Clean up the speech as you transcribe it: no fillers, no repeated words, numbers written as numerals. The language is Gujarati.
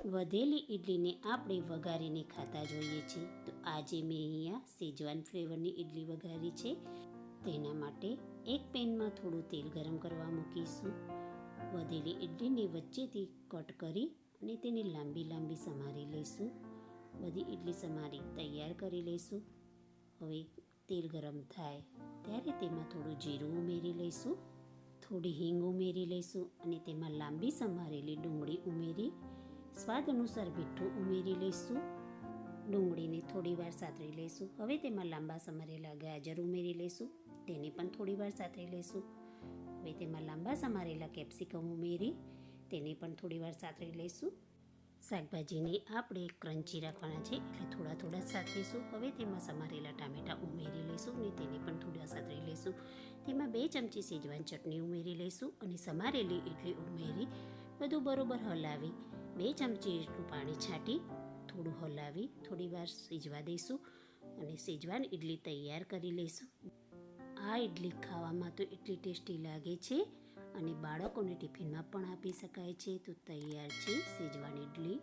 વધેલી ઇડલીને આપણે વઘારીને ખાતા જોઈએ છીએ. તો આજે મેં અહીંયા શેજવાન ફ્લેવરની ઇડલી વઘારી છે. તેના માટે એક પેનમાં થોડું તેલ ગરમ કરવા મૂકીશું. વધેલી ઇડલીને વચ્ચેથી કટ કરી અને તેને લાંબી લાંબી સમારી લઈશું. બધી ઇડલી સમારી તૈયાર કરી લઈશું. હવે તેલ ગરમ થાય ત્યારે તેમાં થોડું જીરું ઉમેરી લઈશું, થોડી હિંગ ઉમેરી લઈશું અને તેમાં લાંબી સમારેલી ડુંગળી ઉમેરી સ્વાદ અનુસાર મીઠું ઉમેરી લઈશું. ડુંગળીને થોડી વાર સાતળી લઈશું. હવે તેમાં લાંબા સમારેલા ગાજર ઉમેરી લઈશું, તેને પણ થોડી વાર સાતળી લઈશું. હવે તેમાં લાંબા સમારેલા કેપ્સિકમ ઉમેરી તેને પણ થોડી વાર સાતળી લઈશું. શાકભાજીને આપણે ક્રન્ચી રાખવાના છે એટલે થોડા થોડા સાતરીશું. હવે તેમાં સમારેલા ટામેટાં ઉમેરી લઈશું અને તેને પણ થોડા સાતળી લઈશું. તેમાં 2 ચમચી શેજવાન ચટણી ઉમેરી લઈશું અને સમારેલી ઇડલી ઉમેરી બધું બરોબર હલાવી 2 ચમચી જેટલું પાણી છાંટી થોડું હલાવી થોડી વાર સિજવા દઈશું અને શેજવાન ઇડલી તૈયાર કરી લઈશું. આ ઇડલી ખાવામાં તો એટલી ટેસ્ટી લાગે છે અને બાળકોને ટિફિનમાં પણ આપી શકાય છે. તો તૈયાર છે શેજવાન ઇડલી.